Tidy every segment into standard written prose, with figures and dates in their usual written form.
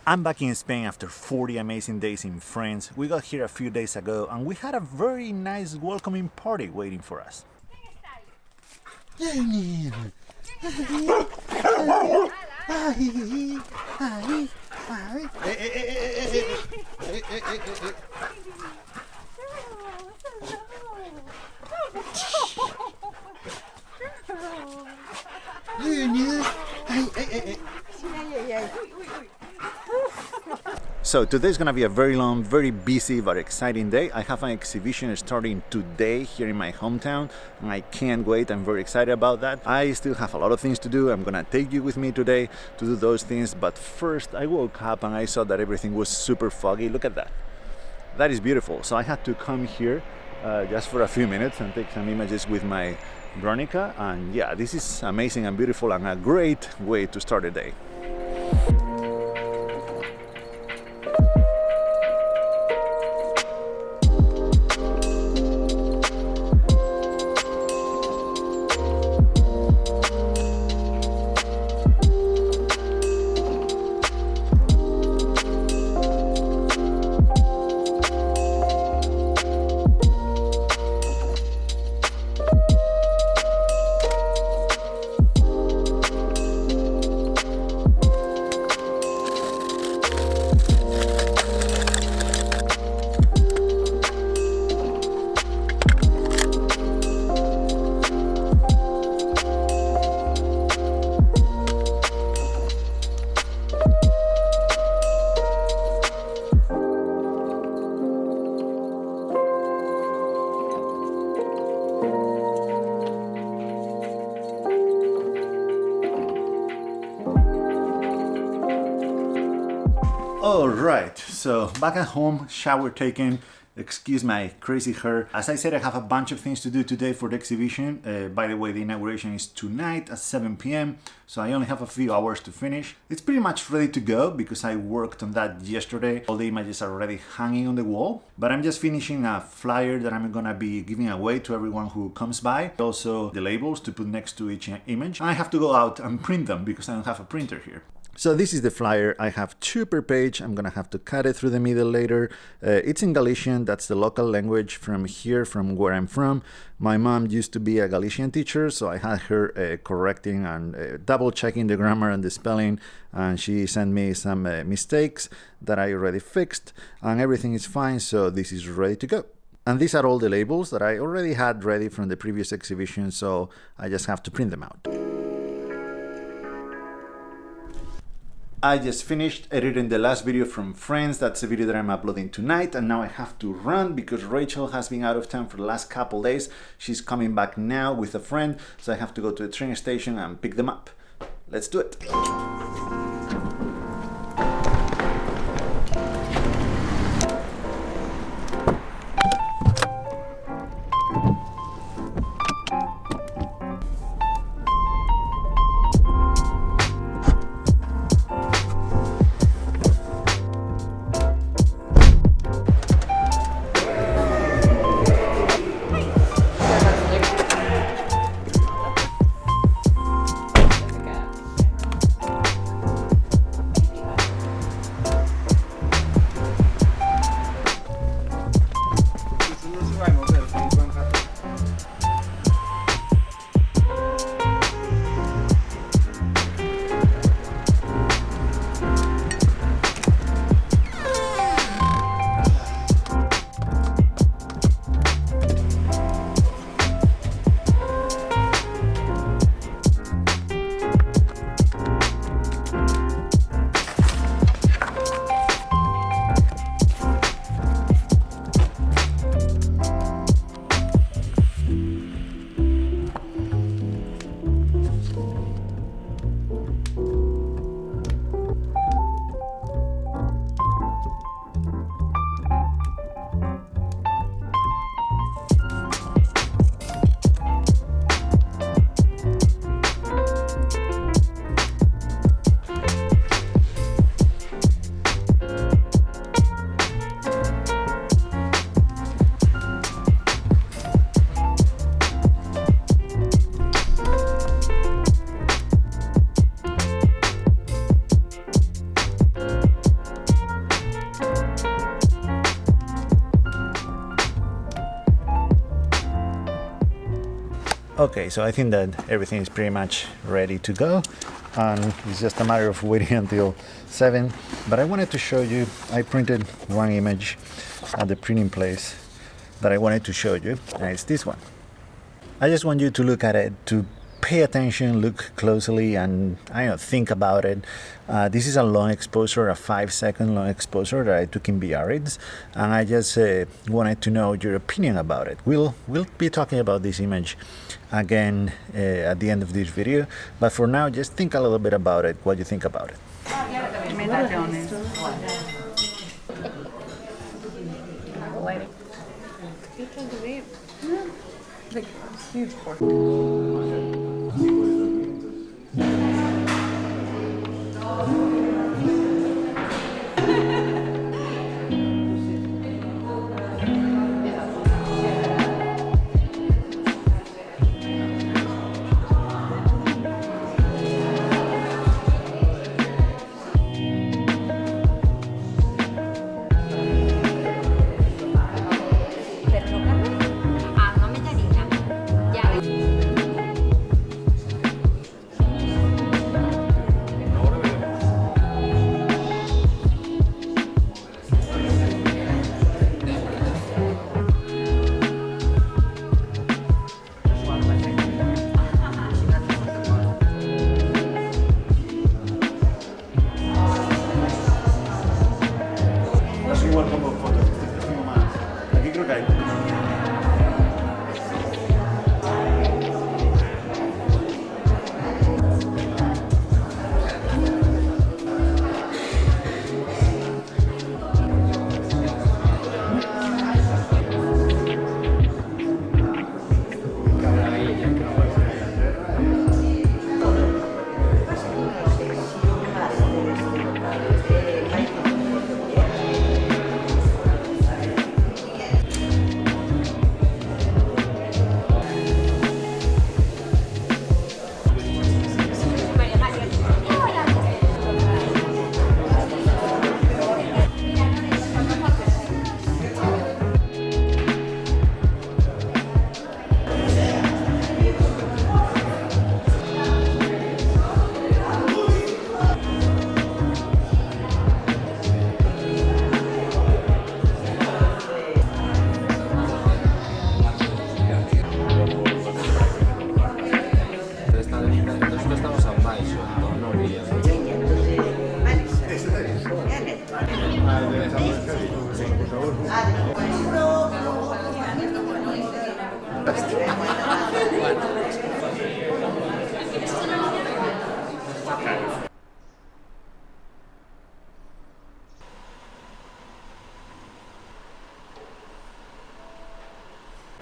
I'm back in Spain after 40 amazing days in France. We got here a few days ago and we had a very nice welcoming party waiting for us. So today's gonna be a very long, very busy but exciting day. I have an exhibition starting today here in my hometown and I can't wait. I'm very excited about that. I still have a lot of things to do. I'm gonna take you with me today to do those things, but first I woke up and I saw that everything was super foggy. Look at that. That is beautiful. So I had to come here just for a few minutes and take some images with my Veronica, and yeah, this is amazing and beautiful and a great way to start a day. Alright, so back at home, shower taken, excuse my crazy hair. As I said, I have a bunch of things to do today for the exhibition. By the way, the inauguration is tonight at 7 p.m, so I only have a few hours to finish. It's pretty much ready to go because I worked on that yesterday. All the images are already hanging on the wall, but I'm just finishing a flyer that I'm gonna be giving away to everyone who comes by. Also the labels to put next to each image. I have to go out and print them because I don't have a printer here. So this is the flyer. I have 2 per page. I'm gonna have to cut it through the middle later. It's in Galician, that's the local language from here, from where I'm from. My mom used to be a Galician teacher, so I had her correcting and double checking the grammar and the spelling, and she sent me some mistakes that I already fixed, and everything is fine, so this is ready to go. And these are all the labels that I already had ready from the previous exhibition, so I just have to print them out. I just finished editing the last video from France. That's a video that I'm uploading tonight, and now I have to run because Rachel has been out of town for the last couple days. She's coming back now with a friend, so I have to go to the train station and pick them up. Let's do it. Okay, so I think that everything is pretty much ready to go, and it's just a matter of waiting until 7. But I wanted to show you, I printed one image at the printing place that I wanted to show you, and it's this one. I just want you to look at it, to pay attention, look closely, and I don't know, think about it. This is a long exposure, a 5-second long exposure that I took in Biarritz, and I just wanted to know your opinion about it. We'll be talking about this image again at the end of this video, but for now, just think a little bit about it, what you think about it. Huge portion.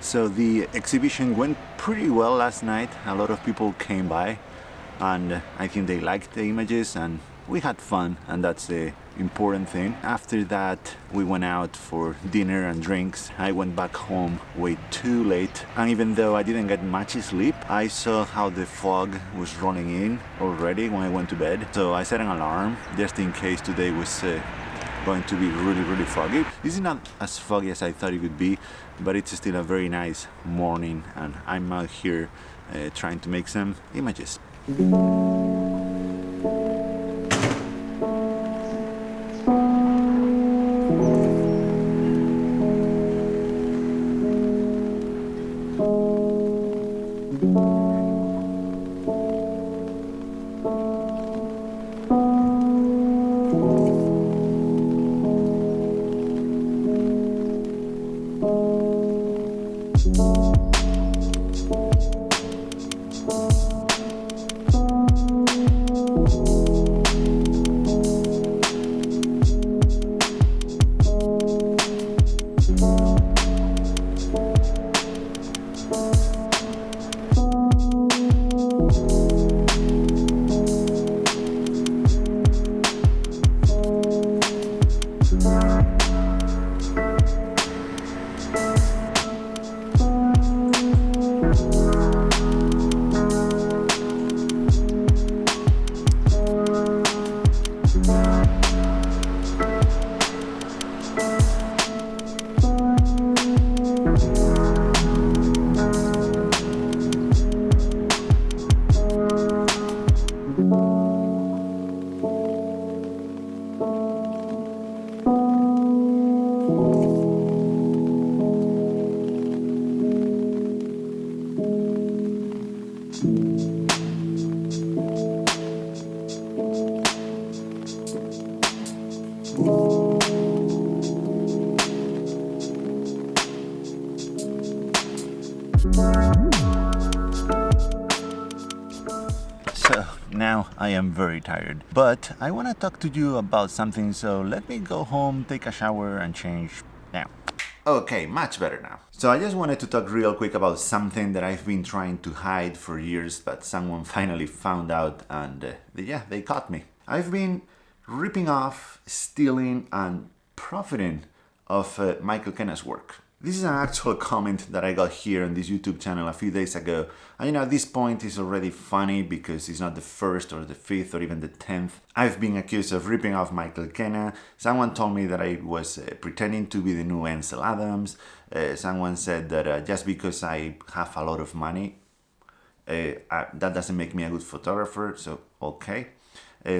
So the exhibition went pretty well last night. A lot of people came by, and I think they liked the images, and we had fun, and that's the important thing. After that, we went out for dinner and drinks. I went back home way too late, and even though I didn't get much sleep, I saw how the fog was rolling in already when I went to bed. So I set an alarm just in case today was going to be really foggy. This is not as foggy as I thought it would be, but it's still a very nice morning, and I'm out here trying to make some images. now I am very tired. But I want to talk to you about something, so let me go home, take a shower, and change now. Okay, much better now. So I just wanted to talk real quick about something that I've been trying to hide for years, but someone finally found out and they caught me. I've been ripping off, stealing, and profiting of Michael Kenna's work. This is an actual comment that I got here on this YouTube channel a few days ago. And at this point it's already funny because it's not the first or the fifth or even the 10th. I've been accused of ripping off Michael Kenna. Someone told me that I was pretending to be the new Ansel Adams. Someone said that just because I have a lot of money, that doesn't make me a good photographer, so okay.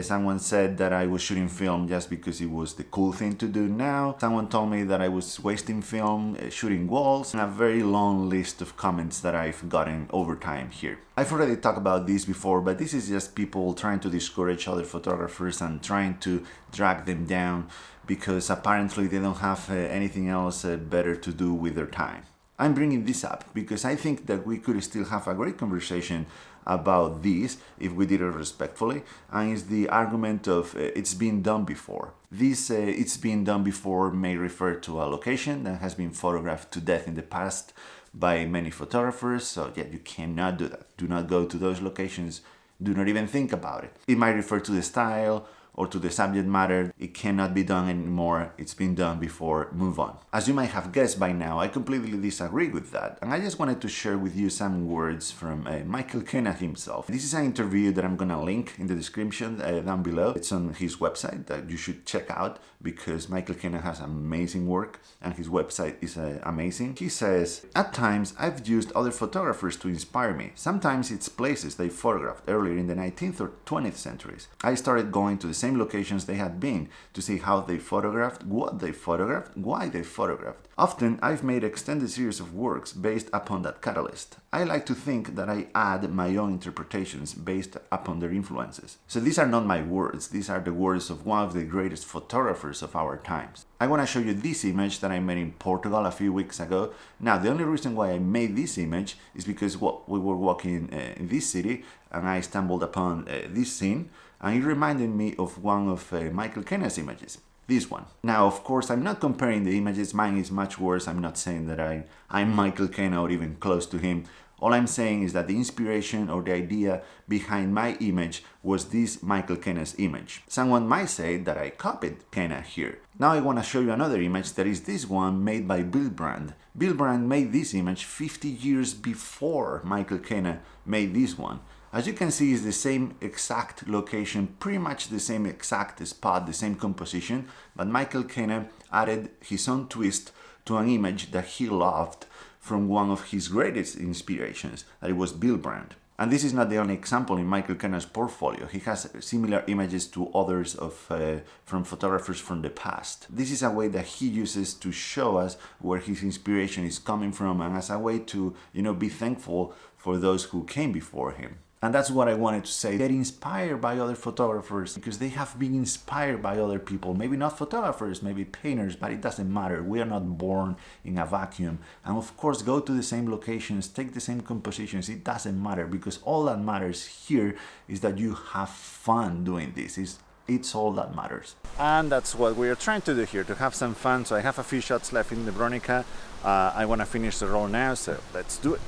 Someone said that I was shooting film just because it was the cool thing to do now. Someone told me that I was wasting film, shooting walls, and a very long list of comments that I've gotten over time here. I've already talked about this before, but this is just people trying to discourage other photographers and trying to drag them down because apparently they don't have anything else better to do with their time. I'm bringing this up because I think that we could still have a great conversation about this if we did it respectfully, and it's the argument of it's been done before. This it's been done before may refer to a location that has been photographed to death in the past by many photographers, so yeah, you cannot do that. Do not go to those locations, do not even think about it. It might refer to the style or to the subject matter. It cannot be done anymore, it's been done before, move on. As you might have guessed by now, I completely disagree with that, and I just wanted to share with you some words from Michael Kenna himself. This is an interview that I'm gonna link in the description down below. It's on his website that you should check out because Michael Kenna has amazing work and his website is amazing. He says, "At times I've used other photographers to inspire me. Sometimes it's places they photographed earlier in the 19th or 20th centuries. I started going to the same locations they had been to see how they photographed, what they photographed, why they photographed. Often I've made extended series of works based upon that catalyst. I like to think that I add my own interpretations based upon their influences." So these are not my words, these are the words of one of the greatest photographers of our times. I want to show you this image that I made in Portugal a few weeks ago. Now, the only reason why I made this image is because we were walking in this city and I stumbled upon this scene, and it reminded me of one of Michael Kenna's images. This one. Now, of course, I'm not comparing the images. Mine is much worse. I'm not saying that I'm Michael Kenna or even close to him. All I'm saying is that the inspiration or the idea behind my image was this Michael Kenna's image. Someone might say that I copied Kenna here. Now I want to show you another image that is this one made by Bill Brand. Bill Brand made this image 50 years before Michael Kenna made this one. As you can see, it's the same exact location, pretty much the same exact spot, the same composition, but Michael Kenna added his own twist to an image that he loved from one of his greatest inspirations, that it was Bill Brand. And this is not the only example in Michael Kenna's portfolio. He has similar images to others from photographers from the past. This is a way that he uses to show us where his inspiration is coming from, and as a way to, be thankful for those who came before him. And that's what I wanted to say. Get inspired by other photographers because they have been inspired by other people. Maybe not photographers, maybe painters, but it doesn't matter. We are not born in a vacuum. And of course, go to the same locations, take the same compositions. It doesn't matter because all that matters here is that you have fun doing this. It's all that matters. And that's what we are trying to do here, to have some fun. So I have a few shots left in the Bronica. I want to finish the roll now, so let's do it.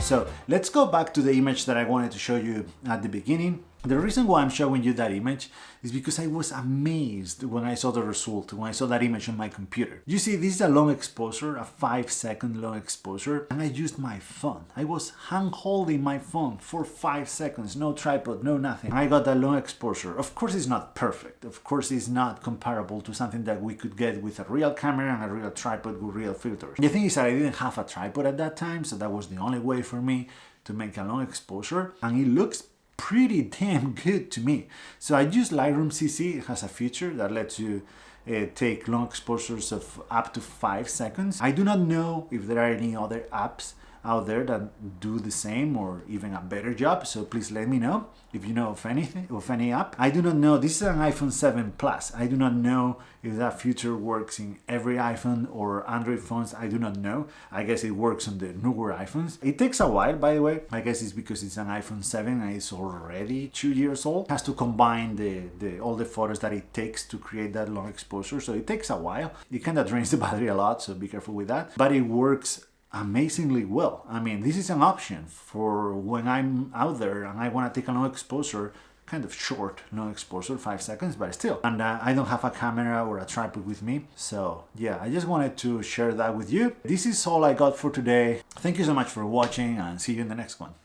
So let's go back to the image that I wanted to show you at the beginning. The reason why I'm showing you that image is because I was amazed when I saw the result, when I saw that image on my computer. You see, this is a long exposure, a 5-second long exposure, and I used my phone. I was hand-holding my phone for 5 seconds, no tripod, no nothing. I got that long exposure. Of course it's not perfect. Of course it's not comparable to something that we could get with a real camera and a real tripod with real filters. The thing is that I didn't have a tripod at that time, so that was the only way for me to make a long exposure, and it looks pretty damn good to me. So I use Lightroom CC. It has a feature that lets you take long exposures of up to 5 seconds. I do not know if there are any other apps out there that do the same or even a better job, so please let me know if you know of anything, of any app. I do not know. This is an iPhone 7 Plus. I do not know if that feature works in every iPhone or Android phones. I do not know. I guess it works on the newer iPhones. It takes a while, by the way. I guess it's because it's an iPhone 7 and it's already 2 years old. It has to combine all the photos that it takes to create that long exposure, so it takes a while. It kind of drains the battery a lot, so be careful with that. But it works amazingly well. I mean, this is an option for when I'm out there and I want to take a long exposure, kind of short long exposure, 5 seconds, but still. And I don't have a camera or a tripod with me. So yeah, I just wanted to share that with you. This is all I got for today. Thank you so much for watching and see you in the next one.